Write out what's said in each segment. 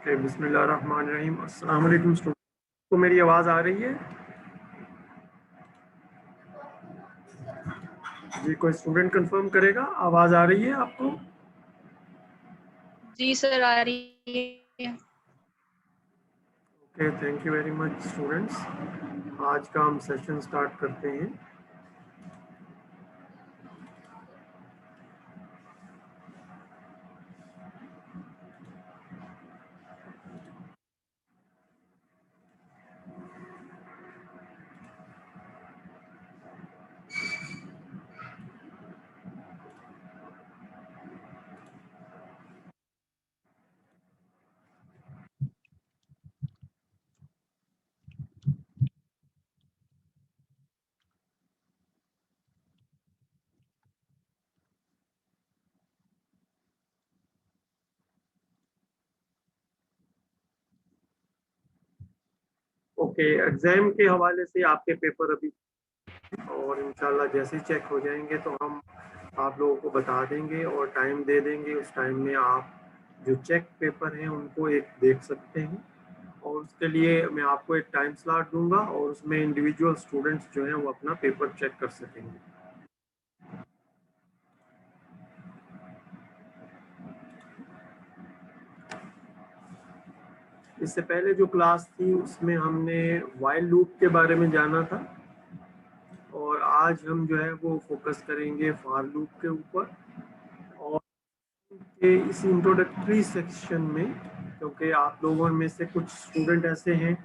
Okay, बिस्मिल्लाहिर्रहमानिर्रहीम। अस्सलाम वालेकुम स्टूडेंट को मेरी आवाज़ आ रही है? जी, कोई स्टूडेंट कंफर्म करेगा आवाज़ आ रही है आपको? जी सर, आ रही है। Okay, thank you very much students. आज का हम सेशन स्टार्ट करते हैं। ओके, एग्जाम के हवाले से आपके पेपर अभी और इंशाल्लाह जैसे ही चेक हो जाएंगे तो हम आप लोगों को बता देंगे और टाइम दे देंगे। उस टाइम में आप जो चेक पेपर हैं उनको एक देख सकते हैं और उसके लिए मैं आपको एक टाइम स्लॉट दूंगा और उसमें इंडिविजुअल स्टूडेंट्स जो हैं वो अपना पेपर चेक कर सकेंगे। इससे पहले जो क्लास थी उसमें हमने वाइल लूप के बारे में जाना था और आज हम जो है वो फोकस करेंगे फॉर लूप के ऊपर। और इस इंट्रोडक्टरी सेक्शन में क्योंकि आप लोगों में से कुछ स्टूडेंट ऐसे हैं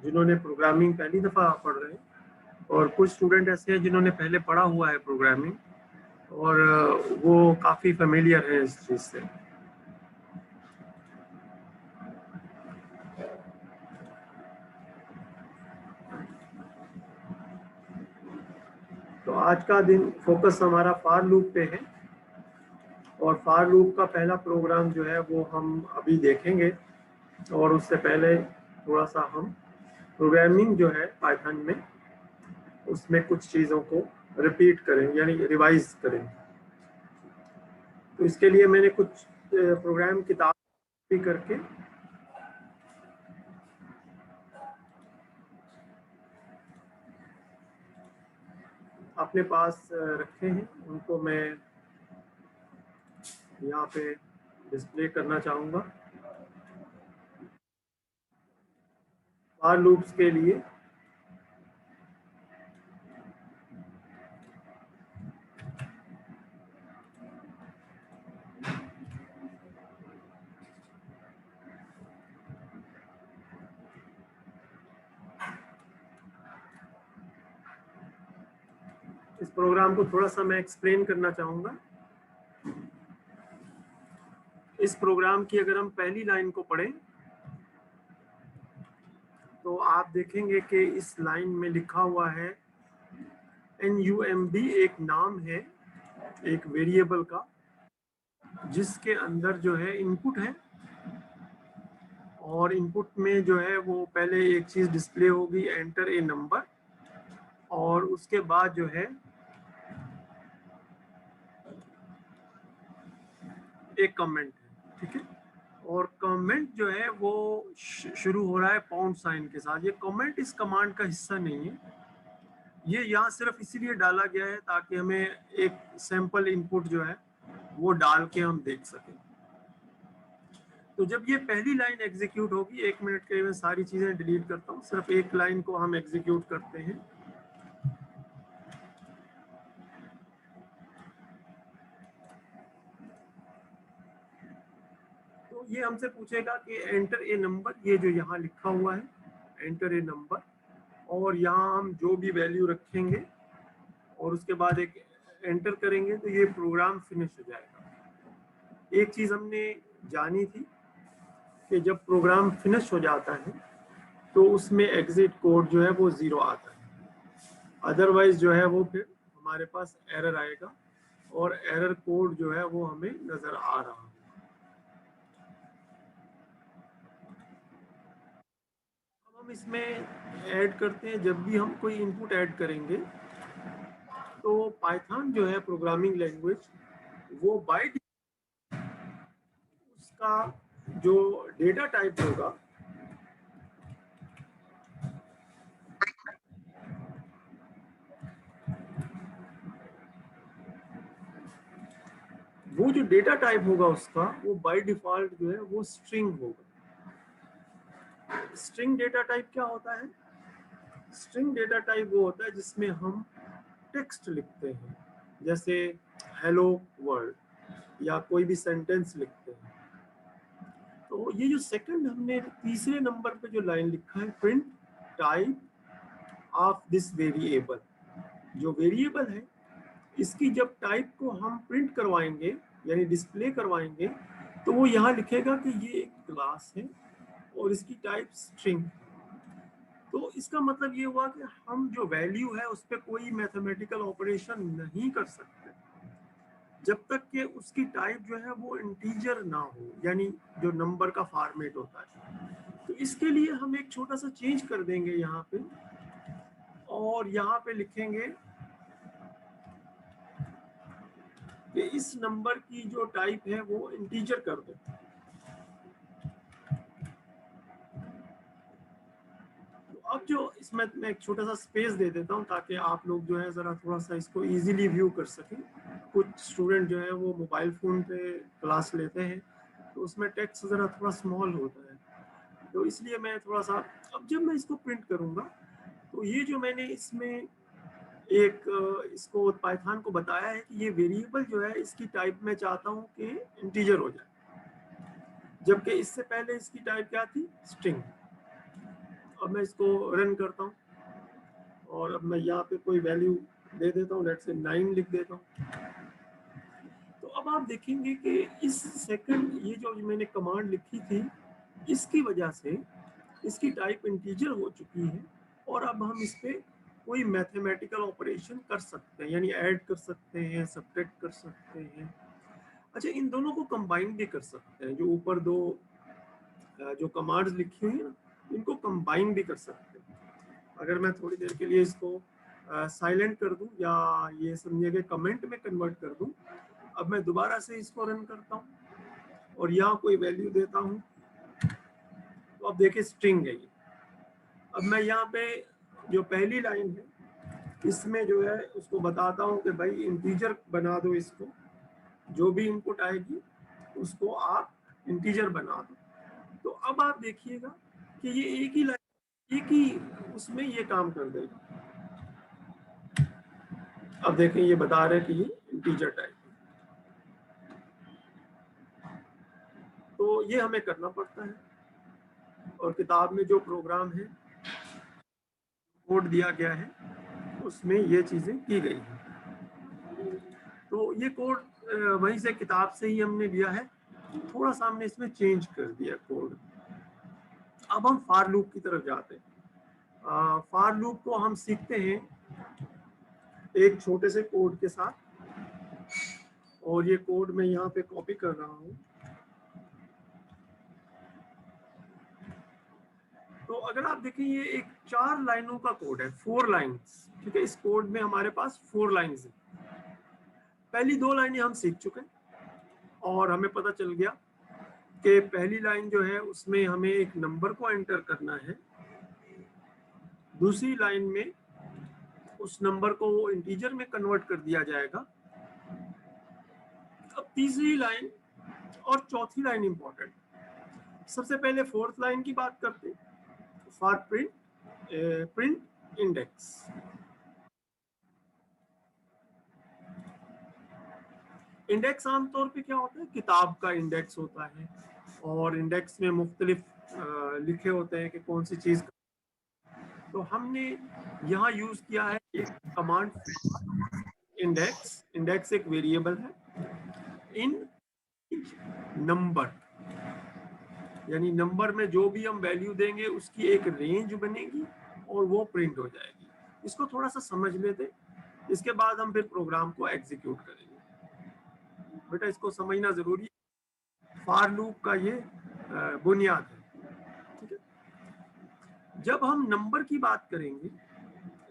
जिन्होंने प्रोग्रामिंग पहली दफ़ा पढ़ रहे हैं और कुछ स्टूडेंट ऐसे हैं जिन्होंने पहले पढ़ा हुआ है प्रोग्रामिंग और वो काफ़ी फेमिलियर है इस चीज़ से। तो आज का दिन फोकस हमारा फॉर लूप पे है और फॉर लूप का पहला प्रोग्राम जो है वो हम अभी देखेंगे और उससे पहले थोड़ा सा हम प्रोग्रामिंग जो है पाइथन में उसमें कुछ चीज़ों को रिपीट करेंगे यानी रिवाइज करेंगे। तो इसके लिए मैंने कुछ प्रोग्राम किताब भी करके अपने पास रखे हैं, उनको मैं यहाँ पे डिस्प्ले करना चाहूँगा। फॉर लूप्स के लिए इस प्रोग्राम को थोड़ा सा मैं एक्सप्लेन करना चाहूँगा। इस प्रोग्राम की अगर हम पहली लाइन को पढ़ें तो आप देखेंगे कि इस लाइन में लिखा हुआ है NUMB एक नाम है एक वेरिएबल का जिसके अंदर जो है इनपुट है और इनपुट में जो है वो पहले एक चीज़ डिस्प्ले होगी एंटर ए नंबर और उसके बाद जो है एक कमेंट है, ठीक है। और कमेंट जो है वो शुरू हो रहा है पाउंड साइन के साथ। ये कमेंट इस कमांड का हिस्सा नहीं है, ये यहाँ सिर्फ इसीलिए डाला गया है ताकि हमें एक सैंपल इनपुट जो है वो डाल के हम देख सकें। तो जब ये पहली लाइन एग्जीक्यूट होगी, 1 मिनट के मैं सारी चीज़ें डिलीट करता हूँ, सिर्फ एक लाइन को हम एग्जीक्यूट करते हैं। तो ये हमसे पूछेगा कि एंटर ए नंबर, ये जो यहाँ लिखा हुआ है एंटर ए नंबर, और यहाँ हम जो भी वैल्यू रखेंगे और उसके बाद एक एंटर करेंगे तो ये प्रोग्राम फिनिश हो जाएगा। एक चीज़ हमने जानी थी कि जब प्रोग्राम फिनिश हो जाता है तो उसमें एग्जिट कोड जो है वो 0 आता है, अदरवाइज जो है वो फिर हमारे पास एरर आएगा और एरर कोड जो है वो हमें नज़र आ रहा है। हम इसमें ऐड करते हैं, जब भी हम कोई इनपुट ऐड करेंगे तो पाइथन जो है प्रोग्रामिंग लैंग्वेज वो बाय उसका जो डेटा टाइप होगा वो जो डेटा टाइप होगा उसका वो बाय डिफॉल्ट जो है वो स्ट्रिंग होगा। स्ट्रिंग डेटा टाइप क्या होता है? स्ट्रिंग डेटा टाइप वो होता है जिसमें हम टेक्स्ट लिखते हैं, जैसे हेलो वर्ल्ड या कोई भी सेंटेंस लिखते हैं। तो ये जो सेकंड हमने तीसरे नंबर पे जो लाइन लिखा है, print type of this variable, जो वेरिएबल है इसकी जब टाइप को हम प्रिंट करवाएंगे यानी डिस्प्ले करवाएंगे तो वो यहाँ लिखेगा कि ये एक क्लास है और इसकी टाइप स्ट्रिंग। तो इसका मतलब ये हुआ कि हम जो वैल्यू है उस पर कोई मैथमेटिकल ऑपरेशन नहीं कर सकते जब तक कि उसकी टाइप जो है वो इंटीजर ना हो, यानी जो नंबर का फॉर्मेट होता है। तो इसके लिए हम एक छोटा सा चेंज कर देंगे यहाँ पे, और यहाँ पे लिखेंगे कि इस नंबर की जो टाइप है वो इंटीजर कर दो। अब जो इसमें मैं एक छोटा सा स्पेस दे देता हूँ ताकि आप लोग जो है ज़रा थोड़ा सा इसको इजीली व्यू कर सकें। कुछ स्टूडेंट जो है वो मोबाइल फ़ोन पे क्लास लेते हैं तो उसमें टेक्स्ट ज़रा थोड़ा स्मॉल होता है, तो इसलिए मैं थोड़ा सा, अब जब मैं इसको प्रिंट करूँगा तो ये जो मैंने इसमें एक इसको पाइथन को बताया है कि ये वेरिएबल जो है इसकी टाइप मैं चाहता हूँ कि इंटीजर हो जाए, जबकि इससे पहले इसकी टाइप क्या थी? स्ट्रिंग। अब मैं इसको रन करता हूँ और अब मैं यहाँ पे कोई वैल्यू दे देता हूँ, लेट्स से 9 लिख देता हूँ। तो अब आप देखेंगे कि इस सेकंड ये जो मैंने कमांड लिखी थी इसकी वजह से इसकी टाइप इंटीजर हो चुकी है और अब हम इस पे कोई मैथमेटिकल ऑपरेशन कर सकते हैं, यानी ऐड कर सकते हैं, सब्ट्रैक्ट कर सकते हैं। अच्छा, इन दोनों को कंबाइन भी कर सकते हैं, जो ऊपर दो जो कमांड्स लिखी हुई है ना इनको कंबाइन भी कर सकते हैं। अगर मैं थोड़ी देर के लिए इसको साइलेंट कर दूं या ये समझिए कि कमेंट में कन्वर्ट कर दूं, अब मैं दोबारा से इसको रन करता हूं और यहाँ कोई वैल्यू देता हूं तो अब देखिए स्ट्रिंग है ये। अब मैं यहाँ पे जो पहली लाइन है इसमें जो है उसको बताता हूँ कि भाई इंटीजर बना दो इसको, जो भी इनपुट आएगी उसको आप इंटीजर बना दो। तो अब आप देखिएगा कि ये एक ही लाइन एक ही उसमें ये काम कर देगा। अब देखें ये बता रहे हैं कि ये इंटीजर टाइप है, तो ये हमें करना पड़ता है और किताब में जो प्रोग्राम है कोड दिया गया है उसमें ये चीज़ें की गई हैं। तो ये कोड वहीं से किताब से ही हमने लिया है, थोड़ा सा हमने इसमें चेंज कर दिया कोड। अब हम फॉर लूप की तरफ जाते हैं। फॉर लूप को हम सीखते हैं एक छोटे से कोड के साथ, और ये कोड मैं यहाँ पे कॉपी कर रहा हूँ। तो अगर आप देखें ये एक 4 लाइनों का कोड है, 4 लाइन्स, ठीक है। इस कोड में हमारे पास 4 लाइन्स है। पहली 2 लाइनें हम सीख चुके हैं और हमें पता चल गया कि पहली लाइन जो है उसमें हमें एक नंबर को एंटर करना है, दूसरी लाइन में उस नंबर को इंटीजर में कन्वर्ट कर दिया जाएगा। अब तीसरी लाइन और चौथी लाइन इंपॉर्टेंट। सबसे पहले फोर्थ लाइन की बात करते हैं, फॉर प्रिंट इंडेक्स। इंडेक्स आमतौर पे क्या होता है? किताब का इंडेक्स होता है और इंडेक्स में मुख्तलिफ लिखे होते हैं कि कौन सी चीज़। तो हमने यहाँ यूज़ किया है एक कमांड इंडेक्स। इंडेक्स एक वेरिएबल है इन नंबर, यानी नंबर में जो भी हम वैल्यू देंगे उसकी एक रेंज बनेगी और वो प्रिंट हो जाएगी। इसको थोड़ा सा समझ लेते, इसके बाद हम फिर प्रोग्राम को एग्जीक्यूट करेंगे। बेटा इसको समझना जरूरी है, फॉर लूप का ये बुनियाद है, ठीक है। जब हम नंबर की बात करेंगे,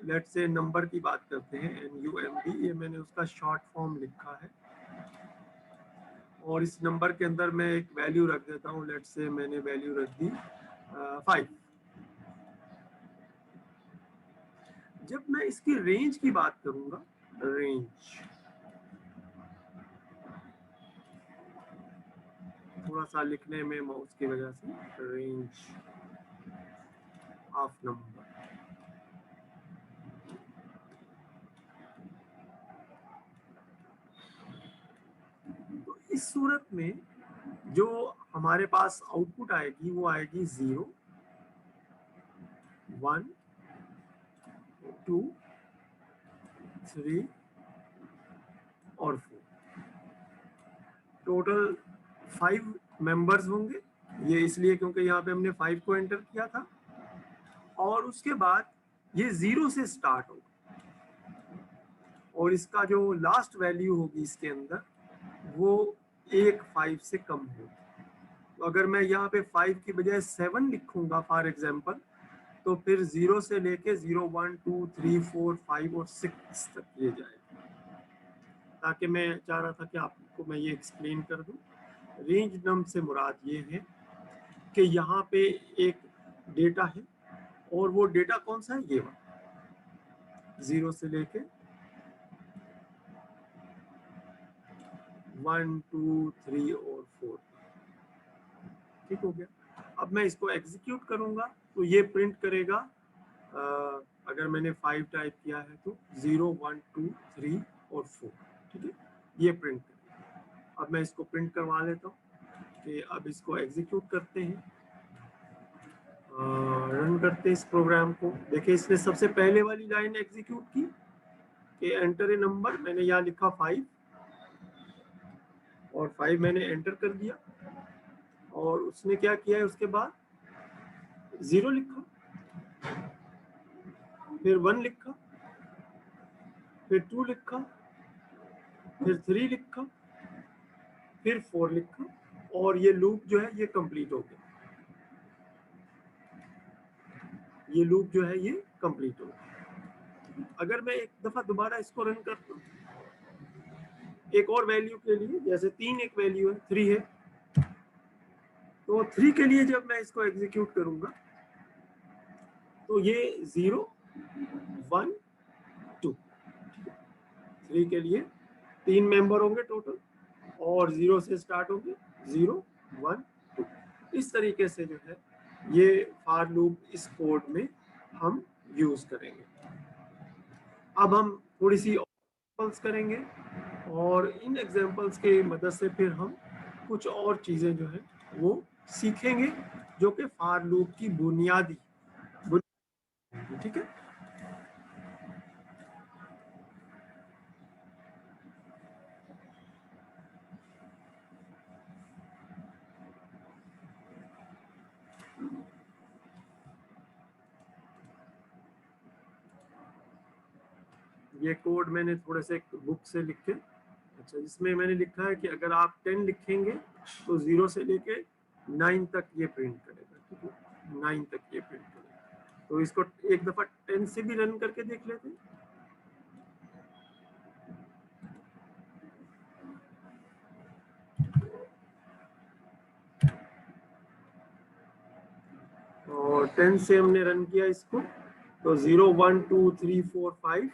लेट्स से नंबर की बात करते हैं, NUMB, ये मैंने उसका शॉर्ट फॉर्म लिखा है। और इस नंबर के अंदर मैं एक वैल्यू रख देता हूँ, लेट्स से मैंने वैल्यू रख दी 5। जब मैं इसकी रेंज की बात करूंगा, रेंज थोड़ा सा लिखने में माउस की वजह से, रेंज ऑफ नंबर, तो इस सूरत में जो हमारे पास आउटपुट आएगी वो आएगी 0, 1, 2, 3 और 4। टोटल 5 मेंबर्स होंगे, ये इसलिए क्योंकि यहाँ पे हमने 5 को एंटर किया था। और उसके बाद ये 0 से स्टार्ट होगा और इसका जो लास्ट वैल्यू होगी इसके अंदर वो 5 से कम होगी। तो अगर मैं यहाँ पे 5 की बजाय 7 लिखूंगा फॉर एग्जांपल, तो फिर 0 से लेके 0, 1, 2, 3, 4, 5 और 6 तक ये जाएगा। ताकि मैं चाह रहा था कि आपको मैं ये एक्सप्लेन कर दूं। रेंज नम से मुराद ये है कि यहाँ पे एक डेटा है और वो डेटा कौन सा है, ये वाला 0 से लेके 1, 2, 3 और 4। ठीक हो गया। अब मैं इसको एग्जीक्यूट करूंगा तो ये प्रिंट करेगा, अगर मैंने 5 टाइप किया है तो 0, 1, 2, 3 और 4। ठीक है, ये प्रिंट करेगा। अब मैं इसको प्रिंट करवा लेता हूँ कि अब इसको एग्जीक्यूट करते हैं, रन करते हैं इस प्रोग्राम को। देखिए इसने सबसे पहले वाली लाइन एग्जीक्यूट की कि एंटर ए नंबर, मैंने यहाँ लिखा 5 और 5 मैंने एंटर कर दिया और उसने क्या किया है, उसके बाद 0 लिखा, फिर 1 लिखा, फिर 2 लिखा, फिर 3 लिखा, फिर 4 लिखा और ये लूप जो है ये कंप्लीट हो गया। ये लूप जो है ये कंप्लीट हो गया। अगर मैं एक दफा दोबारा इसको रन करता हूँ एक और वैल्यू के लिए, जैसे 3 एक वैल्यू है, 3 है, तो 3 के लिए जब मैं इसको एग्जीक्यूट करूंगा तो ये 0, 1, 2, 3 के लिए 3 मेंबर होंगे टोटल और 0 से स्टार्ट होंगे, 0, 1, 2। इस तरीके से जो है ये फॉर लूप इस कोड में हम यूज करेंगे। अब हम थोड़ी सी एग्जांपल्स करेंगे और इन एग्जांपल्स के मदद से फिर हम कुछ और चीजें जो है वो सीखेंगे जो कि फॉर लूप की बुनियादी। ठीक है, ये कोड मैंने थोड़े से बुक से लिख के, अच्छा जिसमें मैंने लिखा है कि अगर आप 10 लिखेंगे तो 0 से लेके 9 तक ये प्रिंट करेगा। ठीक है, 9 तक ये प्रिंट करेगा। तो इसको एक दफा 10 से भी रन करके देख लेते हैं। और 10 से हमने रन किया इसको तो 0, 1, 2, 3, 4, 5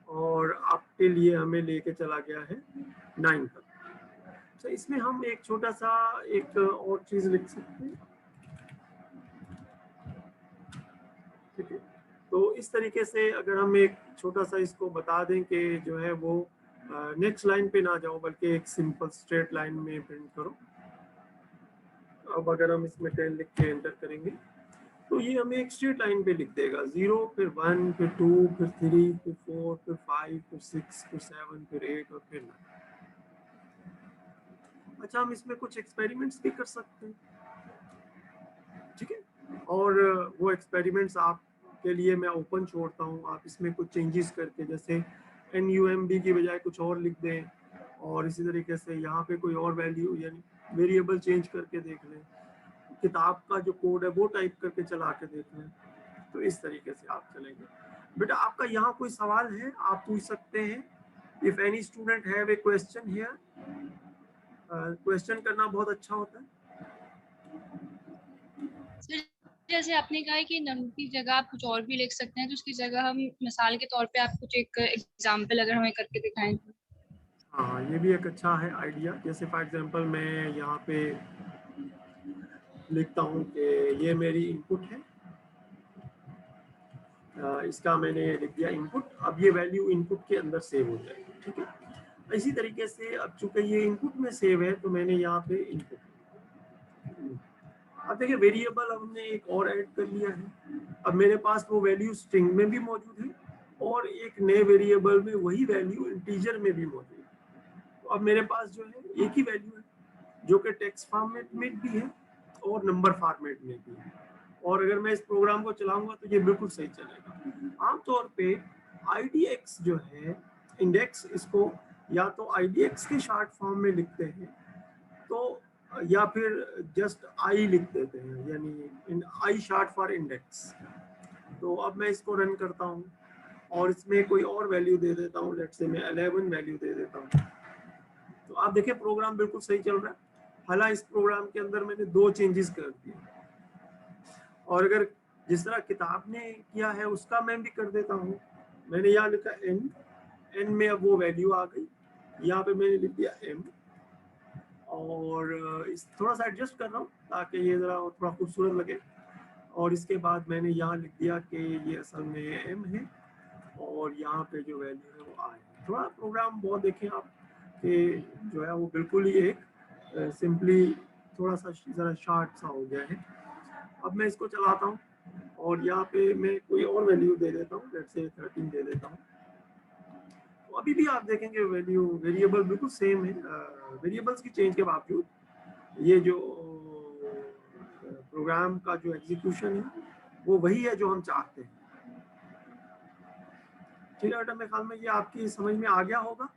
और अब के लिए हमें लेके चला गया है 9 तक। अच्छा, इसमें हम एक छोटा सा एक और चीज लिख सकते हैं। ठीक है, तो इस तरीके से अगर हम एक छोटा सा इसको बता दें कि जो है वो नेक्स्ट लाइन पे ना जाओ बल्कि एक सिंपल स्ट्रेट लाइन में प्रिंट करो। अब अगर हम इसमें 10 लिख के एंटर करेंगे तो ये हमें एक स्ट्रेट लाइन पे लिख देगा, 0, फिर 1, फिर 2, फिर 3, फिर 4, फिर 5, फिर 6, फिर 7, फिर 8 और फिर 9। अच्छा, हम इसमें कुछ एक्सपेरिमेंट्स भी कर सकते हैं। ठीक है, और वो एक्सपेरिमेंट्स आपके लिए मैं ओपन छोड़ता हूँ, आप इसमें कुछ चेंजेस करके जैसे NUMB की बजाय कुछ और लिख दें और इसी तरीके से यहाँ पे कोई और वैल्यू यानी वेरिएबल चेंज करके देख लें, किताब का जो कोड है वो टाइप करके चला के देख लें। तो इस तरीके से आप चलेंगे। बेटा आपका यहाँ कोई सवाल है, आप पूछ सकते हैं। If any student have a question here. Question करना बहुत अच्छा होता है। सर जैसे आपने कहा है कि नंबर की जगह आप कुछ और भी लिख सकते हैं, तो उसकी जगह हम मिसाल के तौर पे आप कुछ एक एग्जाम्पल अगर हमें करके दिखाएं तो। हाँ, ये भी एक अच्छा है आइडिया। जैसे फॉर एग्जांपल मैं यहाँ पे लिखता हूँ कि ये मेरी इनपुट है, इसका मैंने लिख दिया इनपुट। अब ये वैल्यू इनपुट के अंदर सेव हो जाएगी, ठीक है। इसी तरीके से अब चूंकि ये इनपुट में सेव है तो मैंने यहाँ पे इनपुट, अब देखिए वेरिएबल हमने एक और ऐड कर लिया है। अब मेरे पास वो वैल्यू स्ट्रिंग में भी मौजूद है और एक नए वेरिएबल में वही वैल्यू इंटीजर में भी मौजूद है। तो अब मेरे पास जो है एक ही वैल्यू है जो कि टेक्स्ट फॉर्मेट में भी है और नंबर फॉर्मेट में भी है। और अगर मैं इस प्रोग्राम को चलाऊंगा तो ये बिल्कुल सही चलेगा। आमतौर पे IDX जो है इंडेक्स, इसको या तो IDX के शॉर्ट फॉर्म में लिखते हैं तो, या फिर जस्ट आई लिख देते हैं, यानी आई शॉर्ट फॉर इंडेक्स। तो अब मैं इसको रन करता हूँ और इसमें कोई और वैल्यू दे देता हूँ, लेट्स से मैं 11 वैल्यू दे देता हूँ। तो आप देखिए प्रोग्राम बिल्कुल सही चल रहा है। हालांकि इस प्रोग्राम के अंदर मैंने 2 चेंजेस कर दिए, और अगर जिस तरह किताब ने किया है उसका मैं भी कर देता हूँ। मैंने यहाँ लिखा n में अब वो वैल्यू आ गई, यहाँ पे मैंने लिख दिया m, और इस थोड़ा सा एडजस्ट कर रहा हूँ ताकि ये ज़रा थोड़ा खूबसूरत लगे। और इसके बाद मैंने यहाँ लिख दिया कि ये असल में m है और यहाँ पे जो वैल्यू है वो i है। थोड़ा प्रोग्राम बहुत देखें आप कि जो है वो बिल्कुल ही एक सिंपली थोड़ा सा ज़रा शार्ट सा हो गया है। अब मैं इसको चलाता हूँ और यहाँ पे मैं कोई और वैल्यू दे देता हूँ, लेट्स से 13 दे देता हूँ। तो अभी भी आप देखेंगे वैल्यू वेरिएबल बिल्कुल सेम है। वेरिएबल्स की चेंज के बावजूद ये जो प्रोग्राम का जो एग्जीक्यूशन है वो वही है जो हम चाहते हैं। ठीक है बेटा, मेरे ख्याल में ये आपकी समझ में आ गया होगा,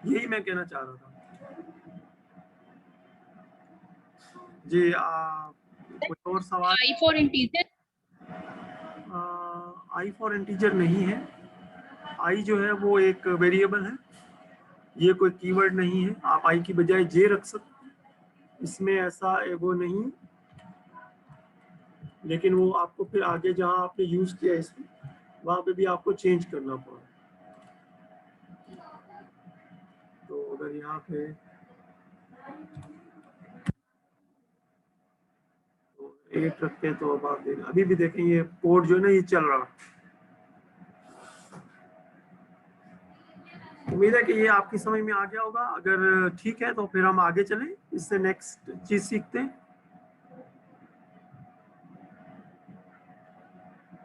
यही मैं कहना चाह रहा था जी। कोई और सवाल? I for integer? I for integer नहीं है। आई जो है वो एक वेरिएबल है, ये कोई कीवर्ड नहीं है। आप आई की बजाय जे रख सकते हैं, इसमें ऐसा वो नहीं है, लेकिन वो आपको फिर आगे जहां आपने यूज किया इसमें वहां पे भी आपको चेंज करना पड़ा। तो अगर यहाँ पे तो 8 रखते तो अब आप देखें, अभी भी देखें ये कोड जो है ना ये चल रहा। उम्मीद है कि ये आपकी समझ में आ गया होगा। अगर ठीक है तो फिर हम आगे चलें, इससे नेक्स्ट चीज सीखते हैं।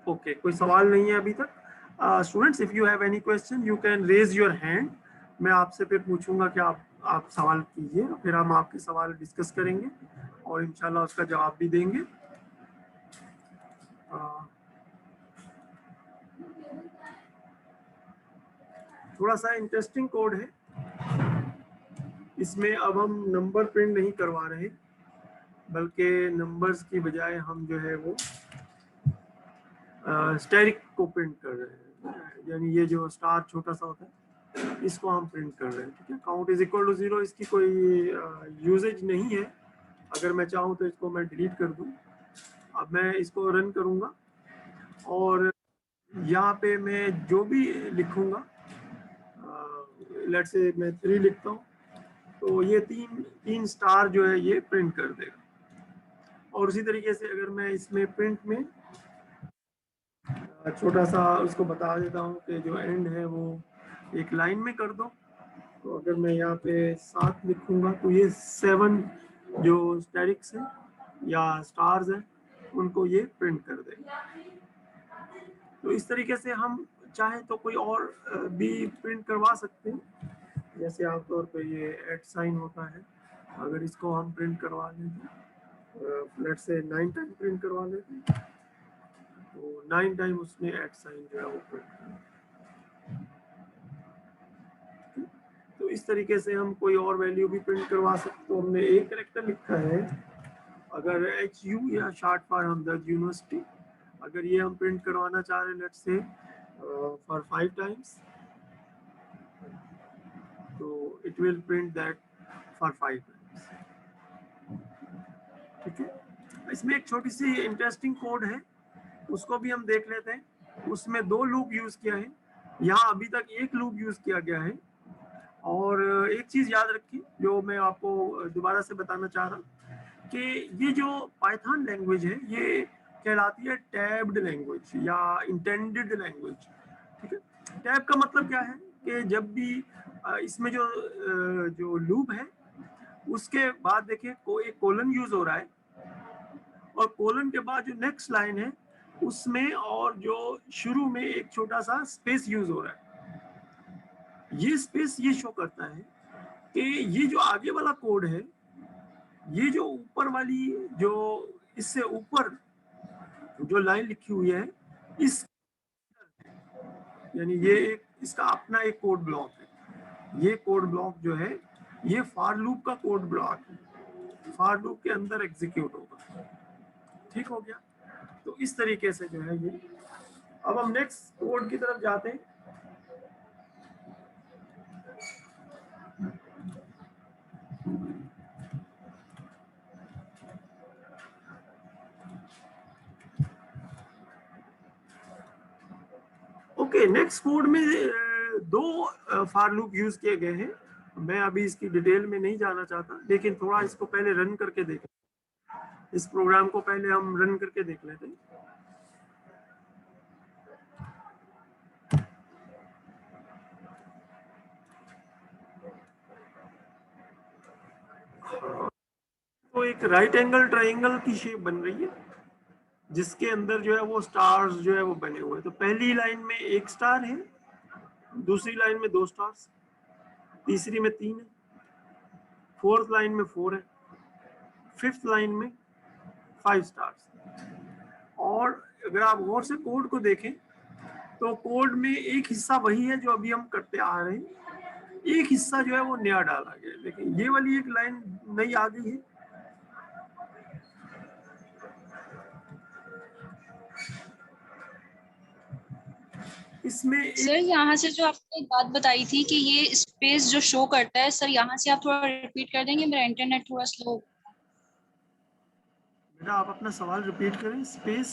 ओके, कोई सवाल नहीं है अभी तक। Students, if you have any question you can raise your hand. मैं आपसे फिर पूछूंगा कि आप सवाल कीजिए, फिर हम आपके सवाल डिस्कस करेंगे और इंशाल्लाह उसका जवाब भी देंगे। थोड़ा सा इंटरेस्टिंग कोड है, इसमें अब हम नंबर प्रिंट नहीं करवा रहे, बल्कि नंबर्स की बजाय हम जो है वो स्टेरिक को प्रिंट कर रहे हैं, यानी ये जो स्टार छोटा सा होता है इसको हम प्रिंट कर रहे हैं। ठीक है, काउंट इज इक्वल टू 0, इसकी कोई यूजेज नहीं है। अगर मैं चाहूँ तो इसको मैं डिलीट कर दूँ। अब मैं इसको रन करूँगा और यहाँ पे मैं जो भी लिखूँगा, लेट्स से मैं 3 लिखता हूँ तो ये तीन स्टार जो है ये प्रिंट कर देगा। और उसी तरीके से अगर मैं इसमें प्रिंट में छोटा सा उसको बता देता हूँ कि जो एंड है वो एक लाइन में कर दो, तो अगर मैं यहाँ पे 7 लिखूंगा तो ये 7 जो स्टेरिक्स है या स्टार्स हैं उनको ये प्रिंट कर देगा। तो इस तरीके से हम चाहे तो कोई और भी प्रिंट करवा सकते हैं। जैसे आमतौर पे ये एट साइन होता है, अगर इसको हम प्रिंट करवा लें लेट्स से 9 टाइम प्रिंट करवा लेते हैं तो 9 टाइम उसमें एट साइन जो है वो प्रिंट करें। तो इस तरीके से हम कोई और वैल्यू भी प्रिंट करवा सकते। तो हमने एक कैरेक्टर लिखा है, अगर HU या शॉर्ट फॉर हमदर्द यूनिवर्सिटी, अगर ये हम प्रिंट करवाना चाह रहे हैं लेट्स से फॉर 5 टाइम्स, तो it will print that for 5 times. ठीक है। इसमें एक छोटी सी इंटरेस्टिंग कोड है, उसको भी हम देख लेते हैं। उसमें 2 लूप यूज किया है, यहाँ अभी तक 1 लूप यूज किया गया है। और एक चीज याद रखिए जो मैं आपको दोबारा से बताना चाह रहा हूँ कि ये जो पाइथन लैंग्वेज है ये कहलाती है टैब्ड लैंग्वेज या इंटेंडेड लैंग्वेज। ठीक है। टैब का मतलब क्या है कि जब भी इसमें जो लूप है उसके बाद देखिए एक कोलन यूज हो रहा है, और कोलन के बाद जो नेक्स्ट लाइन है उसमें और जो शुरू में एक छोटा सा स्पेस यूज हो रहा है। ये स्पेस ये शो करता है कि ये जो आगे वाला कोड है, ये जो ऊपर वाली जो इससे ऊपर जो लाइन लिखी हुई है इस, यानी ये एक इसका अपना एक कोड ब्लॉक है। ये कोड ब्लॉक जो है ये फॉर लूप का कोड ब्लॉक है, फॉर लूप के अंदर एग्जीक्यूट होगा। ठीक हो गया। तो इस तरीके से जो है ये। अब हम नेक्स्ट कोड की तरफ जाते हैं। ओके, नेक्स्ट कोड में 2 फॉर लूप यूज किए गए हैं। मैं अभी इसकी डिटेल में नहीं जाना चाहता, लेकिन थोड़ा इसको पहले रन करके देखें। इस प्रोग्राम को पहले हम रन करके देख लेते हैं। तो एक राइट एंगल ट्राइंगल की शेप बन रही है जिसके अंदर जो है वो स्टार्स जो है वो बने हुए हैं। तो पहली लाइन में 1 स्टार है, दूसरी लाइन में 2 स्टार्स, तीसरी में 3 है, फोर्थ लाइन में 4 है, फिफ्थ लाइन में 5 स्टार्स। और अगर आप गौर से कोड को देखें तो कोड में एक हिस्सा वही है जो अभी हम करते आ रहे हैं, एक हिस्सा जो है वो नया डाला गया है। लेकिन ये वाली एक लाइन नई आ गई है। इसमें सर यहाँ से जो आपने एक बात बताई थी कि ये स्पेस जो शो करता है, सर यहाँ से आप थोड़ा रिपीट कर देंगे, मेरा इंटरनेट थोड़ा स्लो। बेटा आप अपना सवाल रिपीट करें। स्पेस,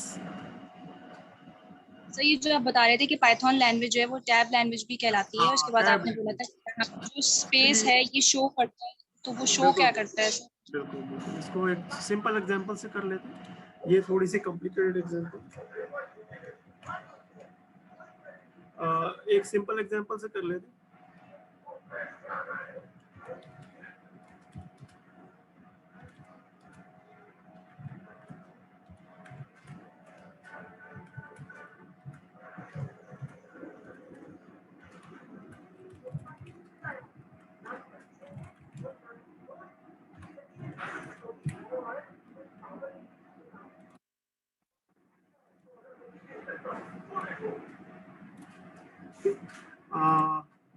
सर ये जो आप बता रहे थे कि पाइथन लैंग्वेज है वो टैब लैंग्वेज भी कहलाती है, उसके बाद टैब आपने बोला था कि यहाँ जो स्पेस लैंग्वेज। है ये शो करता है, तो वो शो बिल्कुल क्या करता है सर? बिल्कुल बिल्कुल। इसको एक सिंपल एग्जांपल से कर लेते हैं, ये थोड़ी सी कॉम्प्लिकेटेड एग्जांपल। एक सिंपल एग्जांपल से कर लेते हैं।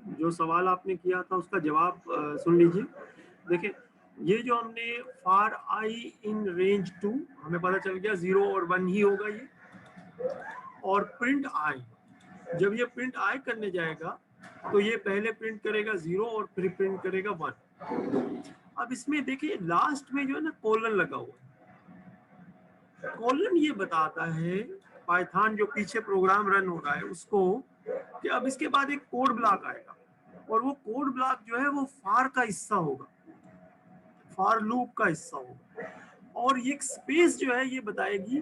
जो सवाल आपने किया था उसका जवाब सुन लीजिए। देखिए ये जो हमने फॉर आई इन रेंज 2, हमें पता चल गया 0 और 1 ही होगा ये। और प्रिंट आई, जब ये प्रिंट आई करने जाएगा तो ये पहले प्रिंट करेगा 0 और फिर प्रिंट करेगा 1। अब इसमें देखिए लास्ट में जो है ना कोलन लगा हुआ है। कोलन ये बताता है पाइथन जो पीछे प्रोग्राम रन हो रहा है उसको कि अब इसके बाद एक कोड ब्लॉक आएगा, और वो कोड ब्लॉक जो है वो फॉर का हिस्सा होगा, फॉर लूप का हिस्सा होगा। और ये स्पेस जो है ये बताएगी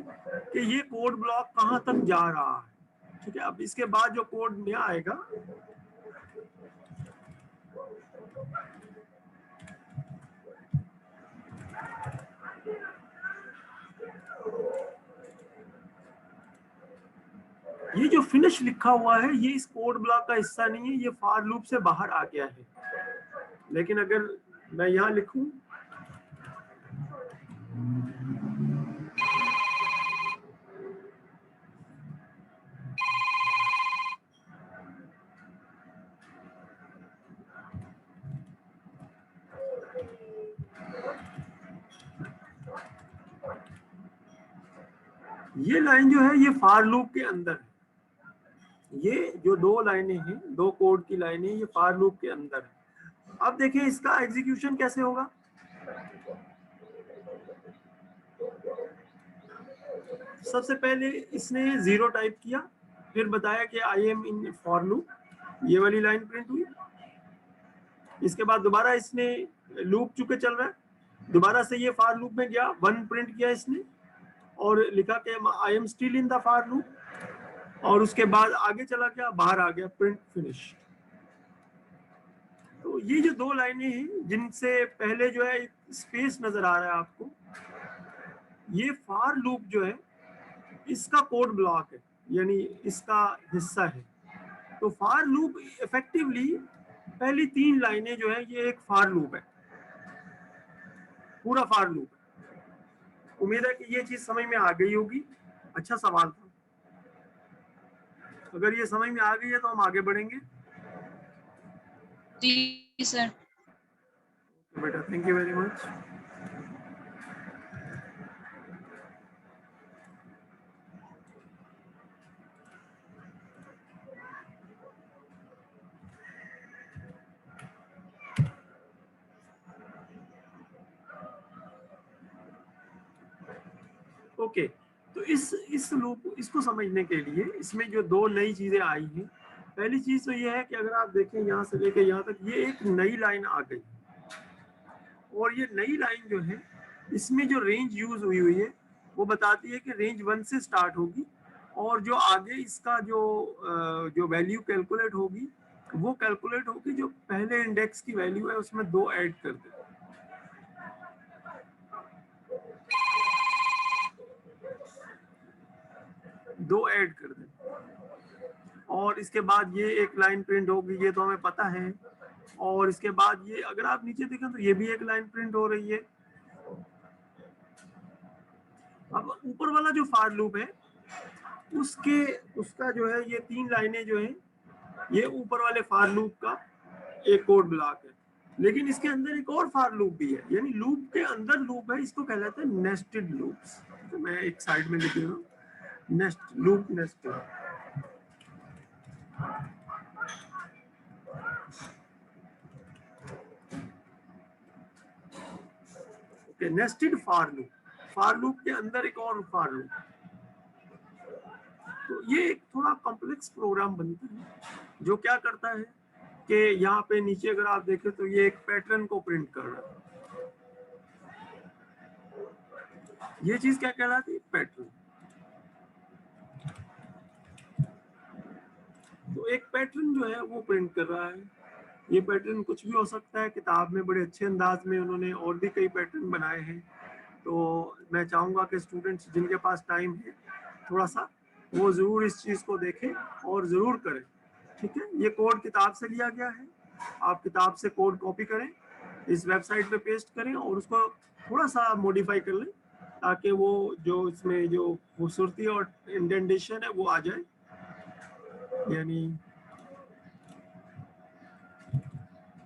कि ये कोड ब्लॉक कहां तक जा रहा है। ठीक है। अब इसके बाद जो कोड नया आएगा ये जो फिनिश लिखा हुआ है ये इस कोड ब्लॉक का हिस्सा नहीं है, ये फॉर लूप से बाहर आ गया है। लेकिन अगर मैं यहां लिखूं ये लाइन जो है ये फॉर लूप के अंदर है। ये जो 2 लाइनें हैं, 2 कोड की लाइनें, ये फॉर लूप के अंदर है। अब देखिए इसका एग्जीक्यूशन कैसे होगा। सबसे पहले इसने 0 टाइप किया, फिर बताया कि I am in for loop, ये वाली लाइन प्रिंट हुई। इसके बाद दोबारा इसने लूप चुके चल रहा है, दोबारा से ये फॉर लूप में गया, 1 प्रिंट किया इसने और लिखा कि I am still in the for loop, और उसके बाद आगे चला गया, बाहर आ गया, प्रिंट फिनिश। तो ये जो 2 लाइनें हैं जिनसे पहले जो है स्पेस नजर आ रहा है आपको, ये फॉर लूप जो है इसका कोड ब्लॉक है, यानी इसका हिस्सा है। तो फॉर लूप इफेक्टिवली पहली 3 लाइनें जो है ये एक फॉर लूप है, पूरा फॉर लूप है। उम्मीद है कि ये चीज समझ में आ गई होगी। अच्छा सवाल था, अगर ये समझ में आ गई है तो हम आगे बढ़ेंगे। जी सर। बेटा thank you very much. Okay, तो इस लूप इसको समझने के लिए इसमें जो 2 नई चीजें आई हैं, पहली चीज तो ये है कि अगर आप देखें यहाँ से लेके यहाँ तक ये एक नई लाइन आ गई, और ये नई लाइन जो है इसमें जो रेंज यूज हुई है वो बताती है कि रेंज 1 से स्टार्ट होगी, और जो आगे इसका जो वैल्यू कैलकुलेट होगी वो कैलकुलेट होगी जो पहले इंडेक्स की वैल्यू है उसमें 2 ऐड कर दे। दो ऐड कर दे, और इसके बाद ये एक लाइन प्रिंट होगी, ये तो हमें पता है। और इसके बाद ये अगर आप नीचे देखें तो ये भी एक लाइन प्रिंट हो रही है। अब ऊपर वाला जो फॉर लूप है उसका जो है ये 3 लाइनें जो है ये ऊपर वाले फॉर लूप का एक कोड ब्लॉक है, लेकिन इसके अंदर एक और फॉर लूप भी है, यानी लूप के अंदर लूप है, इसको कहलाते हैं नेस्टेड लूप्स। तो मैं एक साइड में लिख रहा हूँ nest loop nested. Okay, nested for loop के अंदर एक और फॉर लूप। तो ये एक थोड़ा कॉम्प्लेक्स प्रोग्राम बनता है जो क्या करता है कि यहाँ पे नीचे अगर आप देखें तो ये एक पैटर्न को प्रिंट कर रहा है। ये चीज क्या कहलाती है? पैटर्न। तो एक पैटर्न जो है वो प्रिंट कर रहा है। ये पैटर्न कुछ भी हो सकता है, किताब में बड़े अच्छे अंदाज में उन्होंने और भी कई पैटर्न बनाए हैं। तो मैं चाहूँगा कि स्टूडेंट्स जिनके पास टाइम है थोड़ा सा वो ज़रूर इस चीज़ को देखें और ज़रूर करें, ठीक है। ये कोड किताब से लिया गया है, आप किताब से कोड कॉपी करें, इस वेबसाइट पे पेस्ट करें और उसको थोड़ा सा मॉडिफाई कर लें ताकि वो जो इसमें जो खूबसूरती और इंडेंटेशन है वो आ जाए, यानी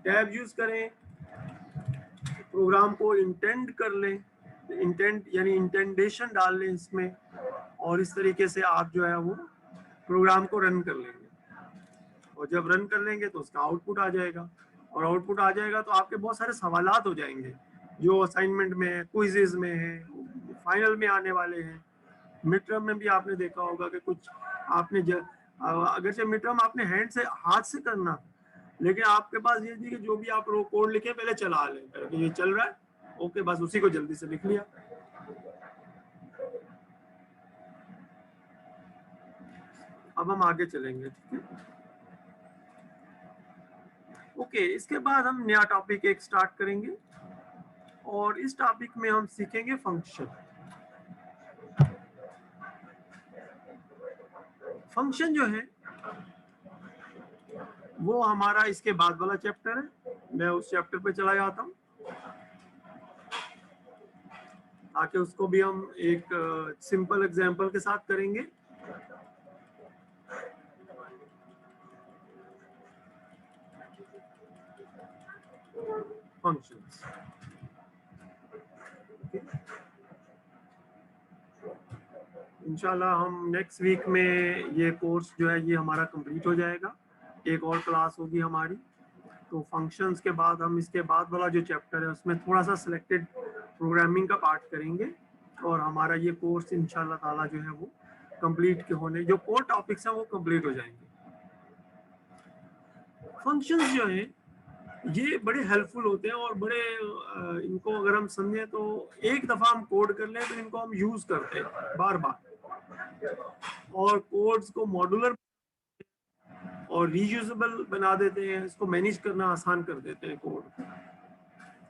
टैब यूज करें, प्रोग्राम को इंटेंड कर लें, इंटेंट यानी इंटेंडेशन डाल लें इसमें, और इस तरीके से आप जो है वो प्रोग्राम को रन कर लेंगे। और जब रन कर लेंगे तो उसका आउटपुट आ जाएगा, और आउटपुट आ जाएगा तो आपके बहुत सारे सवालात हो जाएंगे जो असाइनमेंट में है, क्विज़ेस में है, फाइनल में आने वाले हैं। मिड टर्म में भी आपने देखा होगा कि कुछ आपने अगर से मिड टर्म आपने हैंड से हाथ से करना, लेकिन आपके पास ये थी कि जो भी आप कोड लिखे पहले चला लें, कि ये चल रहा है, ओके, बस उसी को जल्दी से लिख लिया। अब हम आगे चलेंगे, ठीक है। ओके, इसके बाद हम नया टॉपिक एक स्टार्ट करेंगे, और इस टॉपिक में हम सीखेंगे फंक्शन। फंक्शन जो है वो हमारा इसके बाद वाला चैप्टर है, मैं उस चैप्टर पे चला जाता हूँ ताकि उसको भी हम एक सिंपल एग्जांपल के साथ करेंगे। फंक्शंस, इंशाल्लाह हम नेक्स्ट वीक में ये कोर्स जो है ये हमारा कंप्लीट हो जाएगा, एक और क्लास होगी हमारी। तो फंक्शंस के बाद हम इसके बाद वाला जो चैप्टर है उसमें थोड़ा सा सिलेक्टेड प्रोग्रामिंग का पार्ट करेंगे, और हमारा ये कोर्स इंशाल्लाह ताला जो है वो कंप्लीट के होने, जो कोर टॉपिक्स हैं वो कंप्लीट हो जाएंगे। फंक्शंस जो हैं ये बड़े हेल्पफुल होते हैं और बड़े इनको अगर हम समझें तो एक दफ़ा हम कोड कर लें तो इनको हम यूज़ करते हैं बार बार, और कोड्स को मॉड्यूलर और रीयूजेबल बना देते हैं, इसको मैनेज करना आसान कर देते हैं कोड,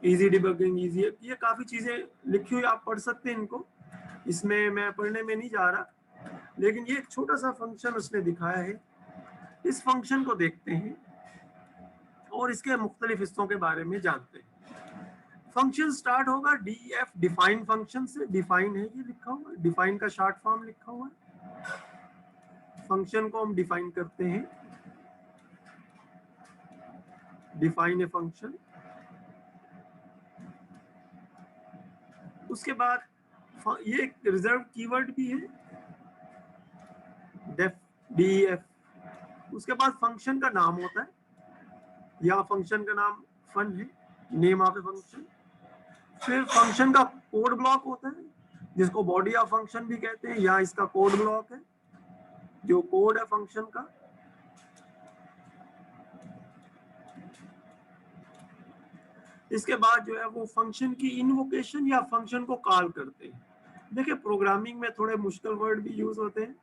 इजी डिबगिंग, इजी, ये काफ़ी चीज़ें लिखी हुई आप पढ़ सकते हैं इनको, इसमें मैं पढ़ने में नहीं जा रहा, लेकिन ये एक छोटा सा फंक्शन उसने दिखाया है। इस फंक्शन को देखते हैं और इसके मुख्तलिफ हिस्सों के बारे में जानते हैं। फंक्शन स्टार्ट होगा डीएफ, डिफाइन फंक्शन से, डिफाइन है ये लिखा हुआ है, डिफाइन का शॉर्ट फॉर्म लिखा हुआ है। फंक्शन को हम डिफाइन करते हैं, डिफाइन ए फंक्शन। उसके बाद ये एक रिजर्व कीवर्ड भी है, डेफ, डीएफ। उसके बाद फंक्शन का नाम होता है, या फंक्शन का नाम फन है, नेम ऑफ ए फंक्शन। फिर फंक्शन का कोड ब्लॉक होता है जिसको बॉडी ऑफ फंक्शन भी कहते हैं, या इसका कोड ब्लॉक है जो कोड है फंक्शन का। इसके बाद जो है वो फंक्शन की इन्वोकेशन या फंक्शन को कॉल करते हैं। देखिए प्रोग्रामिंग में थोड़े मुश्किल वर्ड भी यूज होते हैं,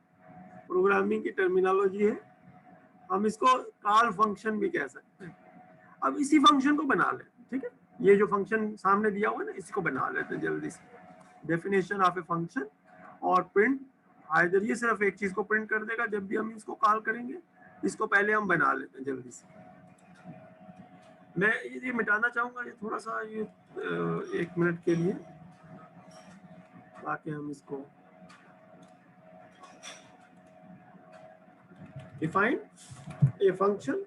प्रोग्रामिंग की टर्मिनोलॉजी है, हम इसको कॉल फंक्शन भी कह सकते हैं। अब इसी फंक्शन को बना लें, ठीक है, ये जो फंक्शन सामने दिया हुआ है ना, इसको बना लेते हैं जल्दी से। डेफिनेशन ऑफ ए फंक्शन और प्रिंट, इधर ये सिर्फ एक चीज को प्रिंट कर देगा जब भी हम इसको कॉल करेंगे। इसको पहले हम बना लेते हैं जल्दी से। मैं ये मिटाना चाहूंगा ये थोड़ा सा, ये 1 मिनट के लिए, ताकि हम इसको define a function,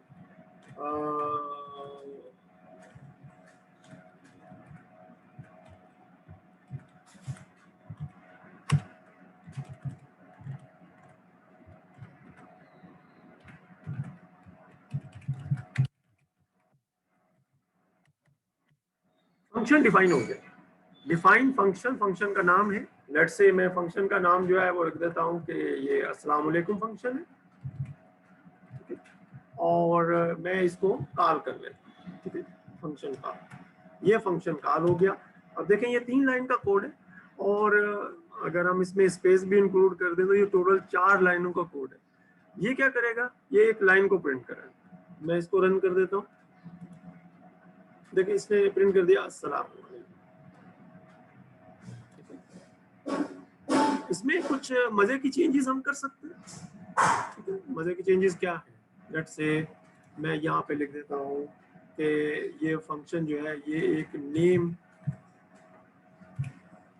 function define हो गया। डिफाइन फंक्शन, फंक्शन का नाम है, लेट से मैं फंक्शन का नाम जो है वो रख देता हूँ कि ये अस्सलाम वालेकुम फंक्शन है, और मैं इसको कॉल कर लेता हूँ, ठीक है, फंक्शन कॉल। ये फंक्शन कॉल हो गया। अब देखें ये 3 लाइन का कोड है, और अगर हम इसमें स्पेस भी इंक्लूड कर दें तो ये टोटल 4 लाइनों का कोड है। ये क्या करेगा, ये एक लाइन को प्रिंट करेगा। मैं इसको रन कर देता हूँ, देखिए इसने प्रिंट कर दिया अस्सलाम वालेकुम। इसमें कुछ मजे की चेंजेस हम कर सकते हैं। मजे की चेंजेस क्या है, लेट्स से मैं यहाँ पे लिख देता हूँ कि ये फंक्शन जो है ये एक नेम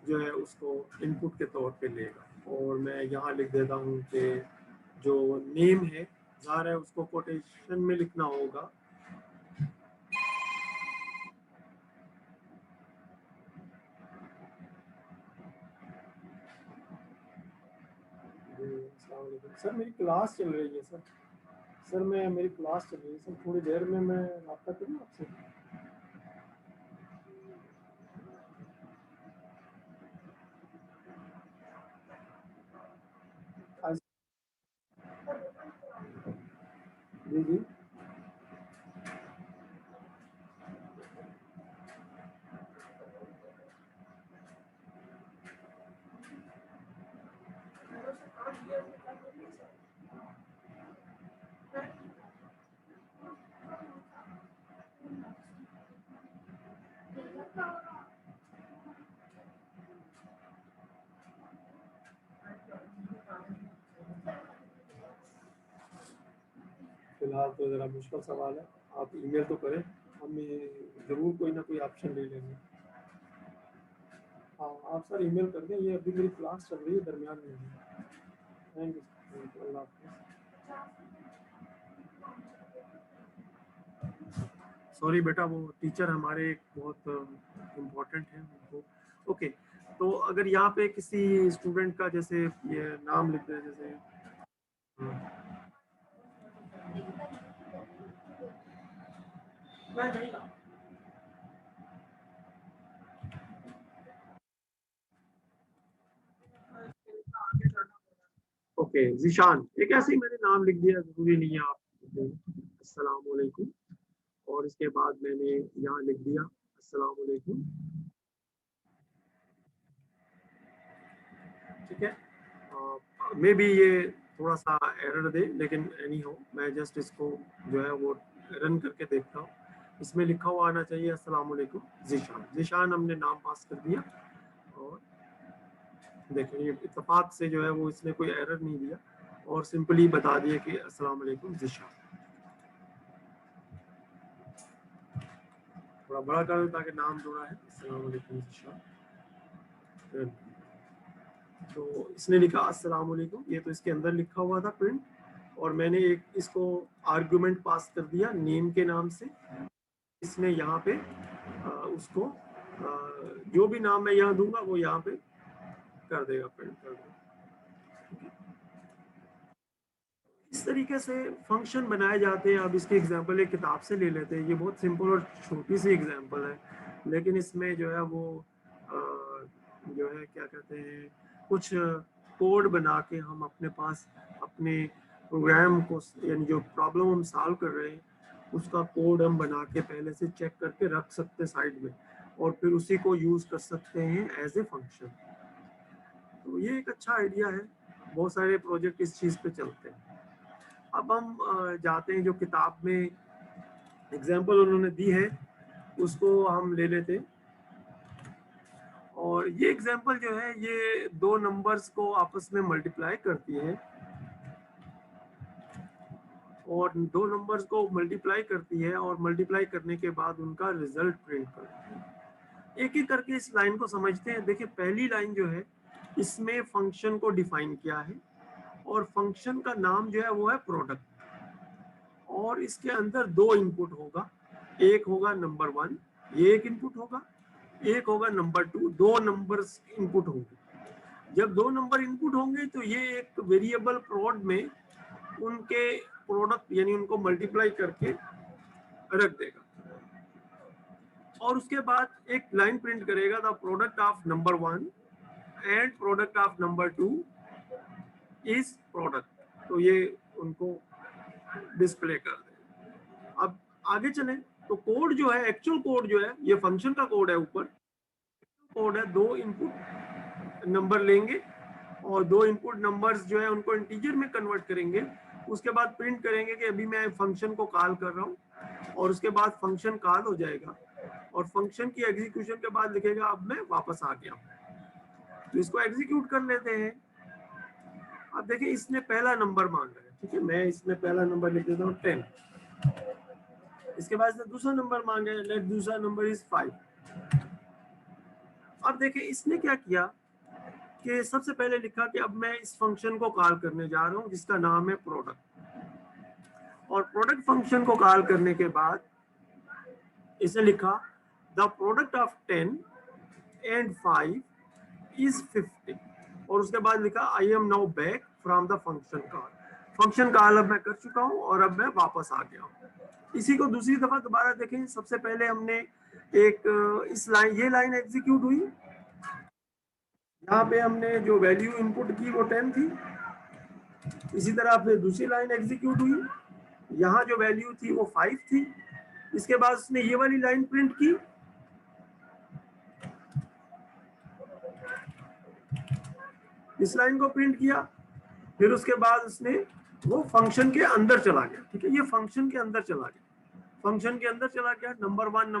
जो है उसको इनपुट के तौर पे लेगा, और मैं यहाँ लिख देता हूँ कि जो नेम है ज़ाहिर है उसको कोटेशन में लिखना होगा। सर मेरी क्लास चल रही है सर मेरी क्लास चल रही है सर, थोड़ी देर में मैं रब्ता करूँ आपसे। जी जी फिलहाल तो ज़रा मुश्किल सवाल है, आप ईमेल तो करें, हम ज़रूर कोई ना कोई ऑप्शन ले लेंगे। हाँ आप सर ईमेल कर दें, ये अभी मेरी क्लास चल रही है दरमियान में। थैंक यू, अल्लाह सॉरी बेटा, वो टीचर हमारे एक बहुत इम्पोर्टेंट है उनको। ओके, तो अगर यहाँ पे किसी स्टूडेंट का जैसे ये नाम लिख दें, जैसे ओके जिशान, एक ऐसे ही मैंने नाम लिख दिया, जरूरी नहीं है आप अस्सलाम वालेकुम, और इसके बाद मैंने यहाँ लिख दिया अस्सलाम वालेकुम, ठीक है। मे बी ये थोड़ा सा एरर दे, लेकिन एनी हो, मैं जस्ट इसको जो है वो रन करके देखता हूँ। इसमें लिखा हुआ आना चाहिए अस्सलाम वालेकुम जिशान। जिशान हमने नाम पास कर दिया, और देखिए ये इत्तेफाक से जो है वो इसने कोई एरर नहीं दिया, और सिंपली बता दिए कि अस्सलाम वालेकुम जिशान। थोड़ा बड़ा कर दो ताकि नाम जुड़ा है, अस्सलाम वालेकुम जिशान। तो इसने लिखा अस्सलाम वालेकुम, ये तो इसके अंदर लिखा हुआ था प्रिंट, और मैंने एक इसको आर्गुमेंट पास कर दिया नेम के नाम से। इसने यहाँ पे उसको जो भी नाम मैं यहाँ दूंगा वो यहाँ पे कर देगा, प्रिंट कर देगा। इस तरीके से फंक्शन बनाए जाते हैं। अब इसके एग्जांपल एक किताब से ले लेते हैं, ये बहुत सिंपल और छोटी सी एग्जांपल है, लेकिन इसमें जो है वो जो है क्या कहते हैं, कुछ कोड बना के हम अपने पास अपने प्रोग्राम को, यानी जो प्रॉब्लम हम सॉल्व कर रहे हैं उसका कोड हम बना के पहले से चेक करके रख सकते हैं साइड में, और फिर उसी को यूज कर सकते हैं एज ए फंक्शन। तो ये एक अच्छा आइडिया है, बहुत सारे प्रोजेक्ट इस चीज़ पे चलते हैं। अब हम जाते हैं जो किताब में एग्जाम्पल उन्होंने दी है उसको हम ले लेते हैं। और ये एग्जाम्पल जो है ये दो नंबर्स को आपस में मल्टीप्लाई करती है, और दो नंबर्स को मल्टीप्लाई करती है, और मल्टीप्लाई करने के बाद उनका रिजल्ट प्रिंट करती है। एक एक करके इस लाइन को समझते हैं। देखिए पहली लाइन जो है इसमें फंक्शन को डिफाइन किया है, और फंक्शन का नाम जो है वो है प्रोडक्ट, और इसके अंदर दो इनपुट होगा, एक होगा नंबर 1, ये एक इनपुट होगा, एक होगा नंबर 2, दो नंबर्स इनपुट होंगे। जब दो नंबर इनपुट होंगे तो ये एक वेरिएबल प्रोड में उनके प्रोडक्ट यानी उनको मल्टीप्लाई करके रख देगा, और उसके बाद एक लाइन प्रिंट करेगा, the product of number 1 and product of number 2 is product. तो ये उनको डिस्प्ले कर देगा। अब आगे चले तो कोड जो है, एक्चुअल कोड जो है, ये फंक्शन का कोड है, ऊपर कोड है, दो इनपुट नंबर लेंगे और दो इनपुट नंबर्स जो है उनको इंटीजर में कन्वर्ट करेंगे, उसके बाद प्रिंट करेंगे कि अभी मैं फंक्शन को कॉल कर रहा हूँ, और उसके बाद फंक्शन कॉल हो जाएगा, और फंक्शन की एग्जीक्यूशन के बाद लिखेगा अब मैं वापस आ गया। तो इसको एग्जीक्यूट कर लेते हैं। अब देखिए इसने पहला नंबर मांगा है, ठीक है, मैं इसमें पहला नंबर लिख देता हूँ 10। इसके बाद इसने दूसरा नंबर मांगा है, लेट दूसरा नंबर इज 5। अब देखिए इसने क्या किया कि सबसे पहले लिखा कि अब मैं इस फंक्शन को कॉल करने जा रहा हूँ जिसका नाम है प्रोडक्ट, और प्रोडक्ट फंक्शन को कॉल करने के बाद इसने लिखा the product of 10 and 5 is 50, और उसके बाद लिखा I am now back from the function call. Function call अब मैं कर चुका हूँ और अब मैं वापस आ गया हूँ। इसी को दूसरी दफा दोबारा देखें। सबसे पहले हमने एक इस लाइन, ये लाइन एग्जीक्यूट हुई, यहाँ पे हमने जो वैल्यू इनपुट की वो 10 थी। इसी तरह फिर दूसरी लाइन एग्जीक्यूट हुई, यहाँ जो वैल्यू थी वो 5 थी। इसके बाद उसने ये वाली लाइन प्रिंट की, इस लाइन को प्रिंट किया, फिर उसके बाद उसने वो फंक्शन के अंदर चला गया। ठीक है, ये फंक्शन के अंदर चला गया, फंक्शन के अंदर चला गया, नंबर 1 नंबर